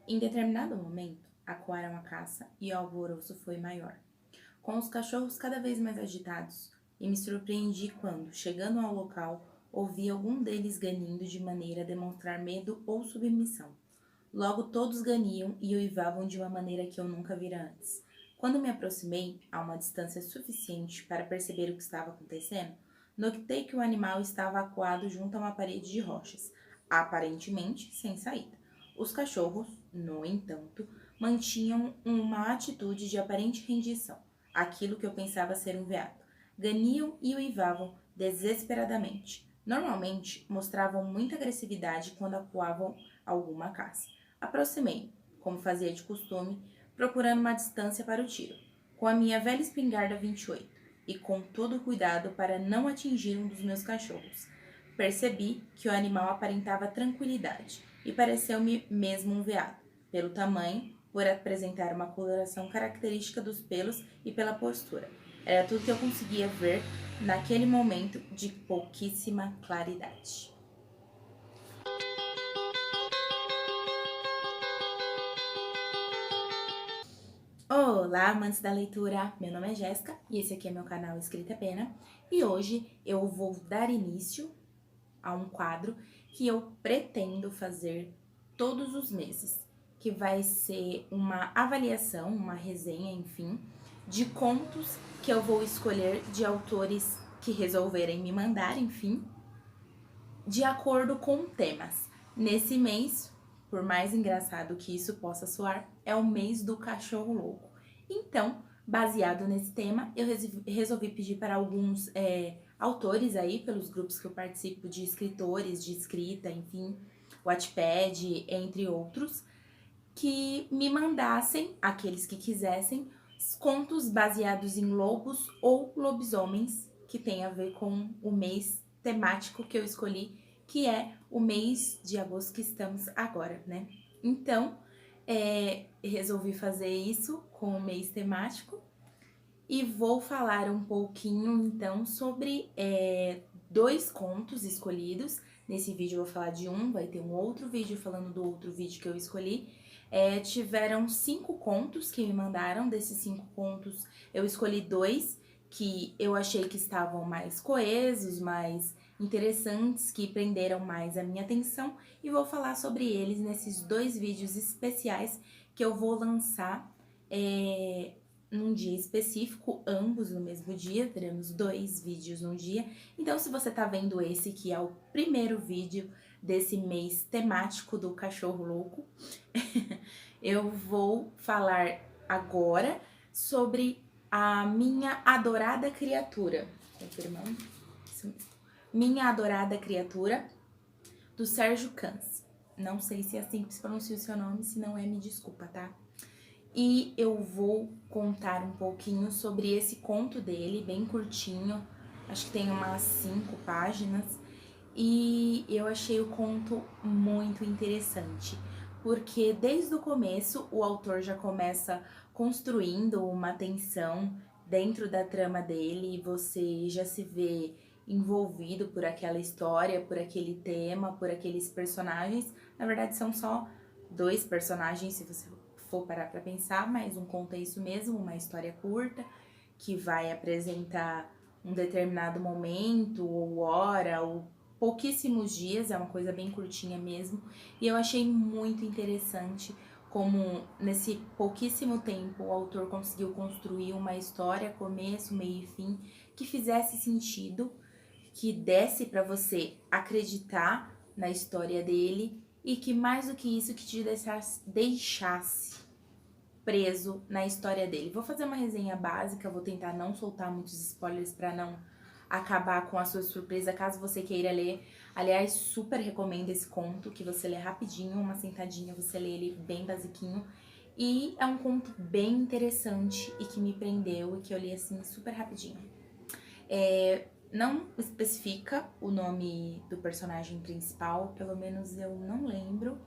Em determinado momento, acuaram a caça e o alvoroço foi maior, com os cachorros cada vez mais agitados, e me surpreendi quando, chegando ao local, ouvi algum deles ganindo de maneira a demonstrar medo ou submissão. Logo todos ganiam e uivavam de uma maneira que eu nunca vira antes. Quando me aproximei a uma distância suficiente para perceber o que estava acontecendo, notei que o animal estava acuado junto a uma parede de rochas, aparentemente sem saída. Os cachorros, no entanto, mantinham uma atitude de aparente rendição, aquilo que eu pensava ser um veado. Ganiam e uivavam desesperadamente. Normalmente mostravam muita agressividade quando acuavam alguma caça. Aproximei-me, como fazia de costume, procurando uma distância para o tiro, com a minha velha espingarda 28 e com todo o cuidado para não atingir um dos meus cachorros. Percebi que o animal aparentava tranquilidade e pareceu-me mesmo um veado, pelo tamanho, por apresentar uma coloração característica dos pelos e pela postura. Era tudo que eu conseguia ver naquele momento de pouquíssima claridade. Olá, amantes da leitura! Meu nome é Jéssica e esse aqui é meu canal Escrita Pena. E hoje eu vou dar início a um quadro que eu pretendo fazer todos os meses, que vai ser uma avaliação, uma resenha, enfim, de contos que eu vou escolher de autores que resolverem me mandar, enfim, de acordo com temas. Nesse mês, por mais engraçado que isso possa soar, é o mês do cachorro louco. Então, baseado nesse tema, eu resolvi pedir para alguns autores aí, pelos grupos que eu participo de escritores, de escrita, enfim, Wattpad, entre outros, que me mandassem, aqueles que quisessem, contos baseados em lobos ou lobisomens, que tem a ver com o mês temático que eu escolhi, que é o mês de agosto que estamos agora, né? Então, resolvi fazer isso com o mês temático e vou falar um pouquinho, então, sobre dois contos escolhidos. Nesse vídeo eu vou falar de um, vai ter um outro vídeo falando do outro vídeo que eu escolhi. Tiveram 5 contos que me mandaram. Desses 5 contos eu escolhi 2 que eu achei que estavam mais coesos, mais interessantes, que prenderam mais a minha atenção, e vou falar sobre eles nesses 2 vídeos especiais que eu vou lançar num dia específico, ambos no mesmo dia. Teremos 2 vídeos num dia. Então, se você tá vendo esse, que é o primeiro vídeo desse mês temático do cachorro louco, eu vou falar agora sobre a minha adorada criatura. Confirmando? Isso mesmo. Minha adorada criatura, do Sérgio Cans. Não sei se é assim que se pronuncia o seu nome, se não é, me desculpa, tá? E eu vou contar um pouquinho sobre esse conto dele, bem curtinho, acho que tem umas 5 páginas, e eu achei o conto muito interessante, porque desde o começo o autor já começa construindo uma tensão dentro da trama dele, e você já se vê envolvido por aquela história, por aquele tema, por aqueles personagens. Na verdade são só 2 personagens, se você for parar pra pensar, mas um conto é isso mesmo, uma história curta que vai apresentar um determinado momento, ou hora, ou pouquíssimos dias, é uma coisa bem curtinha mesmo, e eu achei muito interessante como nesse pouquíssimo tempo o autor conseguiu construir uma história, começo, meio e fim, que fizesse sentido, que desse pra você acreditar na história dele, e que mais do que isso, que te deixasse preso na história dele. Vou fazer uma resenha básica, vou tentar não soltar muitos spoilers pra não acabar com a sua surpresa, caso você queira ler. Aliás, super recomendo esse conto, que você lê rapidinho, uma sentadinha, você lê ele bem basiquinho. E é um conto bem interessante e que me prendeu e que eu li assim super rapidinho. Não especifica o nome do personagem principal, pelo menos eu não lembro.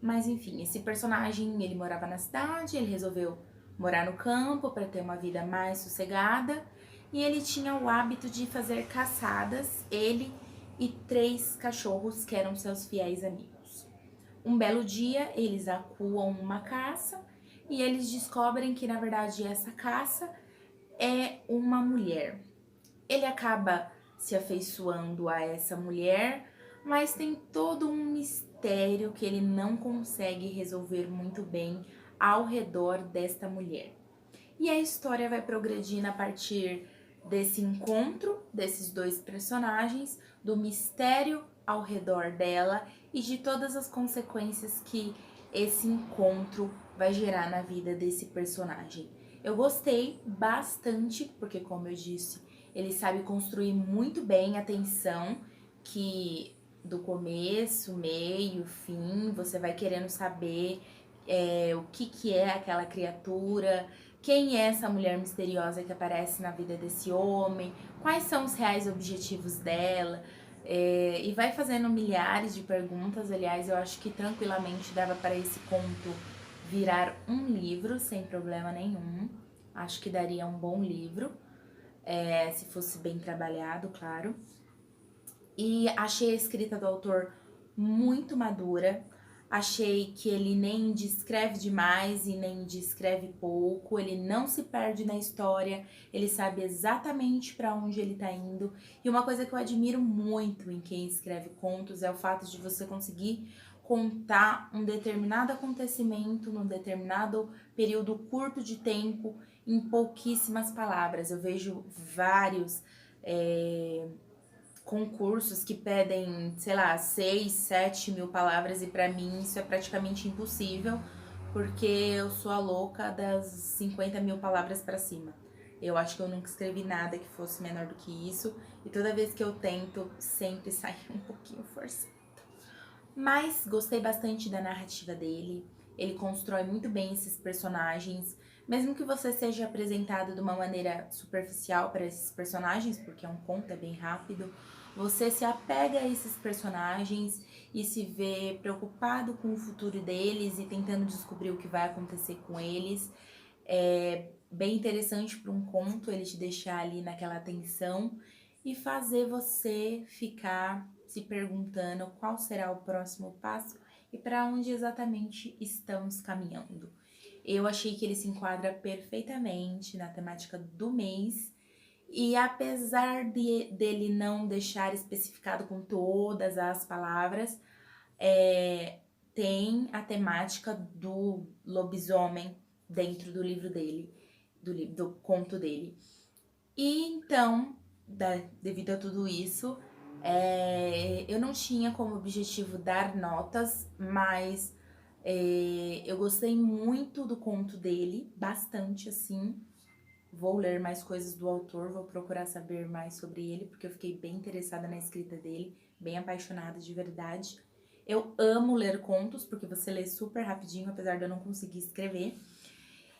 Mas enfim, esse personagem, ele morava na cidade, ele resolveu morar no campo para ter uma vida mais sossegada. E ele tinha o hábito de fazer caçadas, ele e 3 cachorros que eram seus fiéis amigos. Um belo dia, eles acuam uma caça e eles descobrem que, na verdade, essa caça é uma mulher. Ele acaba se afeiçoando a essa mulher, mas tem todo um mistério que ele não consegue resolver muito bem ao redor desta mulher. E a história vai progredindo a partir desse encontro desses dois personagens, do mistério ao redor dela e de todas as consequências que esse encontro vai gerar na vida desse personagem. Eu gostei bastante, porque como eu disse, ele sabe construir muito bem a tensão, que do começo, meio, fim, você vai querendo saber o que é aquela criatura, quem é essa mulher misteriosa que aparece na vida desse homem, quais são os reais objetivos dela, e vai fazendo milhares de perguntas. Aliás, eu acho que tranquilamente dava para esse conto virar um livro sem problema nenhum. Acho que daria um bom livro, se fosse bem trabalhado, claro. E achei a escrita do autor muito madura. Achei que ele nem descreve demais e nem descreve pouco, ele não se perde na história, ele sabe exatamente para onde ele tá indo. E uma coisa que eu admiro muito em quem escreve contos é o fato de você conseguir contar um determinado acontecimento num determinado período curto de tempo em pouquíssimas palavras. Eu vejo vários concursos que pedem, sei lá, 6, 7 mil palavras, e pra mim isso é praticamente impossível, porque eu sou a louca das 50 mil palavras pra cima. Eu acho que eu nunca escrevi nada que fosse menor do que isso, e toda vez que eu tento, sempre sai um pouquinho forçado. Mas gostei bastante da narrativa dele, ele constrói muito bem esses personagens, mesmo que você seja apresentado de uma maneira superficial para esses personagens, porque é um conto, é bem rápido, você se apega a esses personagens e se vê preocupado com o futuro deles e tentando descobrir o que vai acontecer com eles. É bem interessante para um conto ele te deixar ali naquela tensão e fazer você ficar se perguntando qual será o próximo passo e para onde exatamente estamos caminhando. Eu achei que ele se enquadra perfeitamente na temática do mês. E apesar dele não deixar especificado com todas as palavras, tem a temática do lobisomem dentro do livro dele, do conto dele. E então, devido a tudo isso, eu não tinha como objetivo dar notas, mas eu gostei muito do conto dele, bastante assim. Vou ler mais coisas do autor, vou procurar saber mais sobre ele, porque eu fiquei bem interessada na escrita dele, bem apaixonada de verdade. Eu amo ler contos, porque você lê super rapidinho, apesar de eu não conseguir escrever.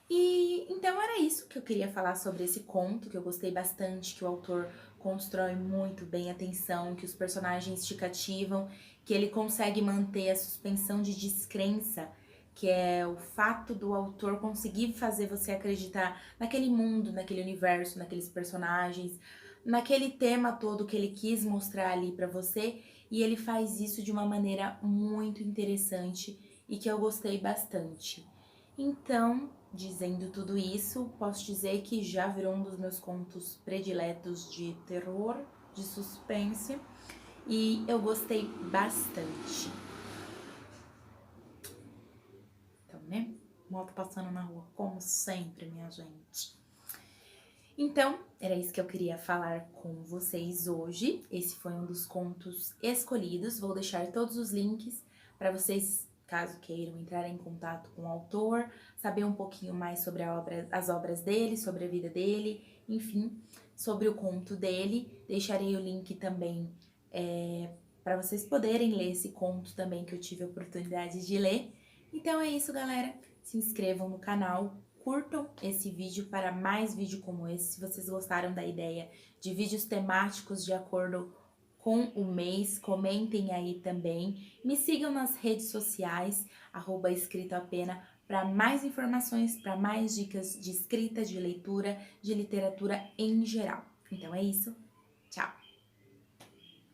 E então era isso que eu queria falar sobre esse conto, que eu gostei bastante, que o autor constrói muito bem a tensão, que os personagens te cativam, que ele consegue manter a suspensão de descrença, que é o fato do autor conseguir fazer você acreditar naquele mundo, naquele universo, naqueles personagens, naquele tema todo que ele quis mostrar ali pra você, e ele faz isso de uma maneira muito interessante e que eu gostei bastante. Então, dizendo tudo isso, posso dizer que já virou um dos meus contos prediletos de terror, de suspense, e eu gostei bastante. Então, né? Moto passando na rua, como sempre, minha gente. Então, era isso que eu queria falar com vocês hoje. Esse foi um dos contos escolhidos. Vou deixar todos os links para vocês, caso queiram entrar em contato com o autor, saber um pouquinho mais sobre as obras dele, sobre a vida dele, enfim, sobre o conto dele. Deixarei o link também para vocês poderem ler esse conto também que eu tive a oportunidade de ler. Então é isso, galera. Se inscrevam no canal, curtam esse vídeo para mais vídeo como esse. Se vocês gostaram da ideia de vídeos temáticos de acordo com o mês, comentem aí também. Me sigam nas redes sociais, @escritoapena, para mais informações, para mais dicas de escrita, de leitura, de literatura em geral. Então é isso. Tchau!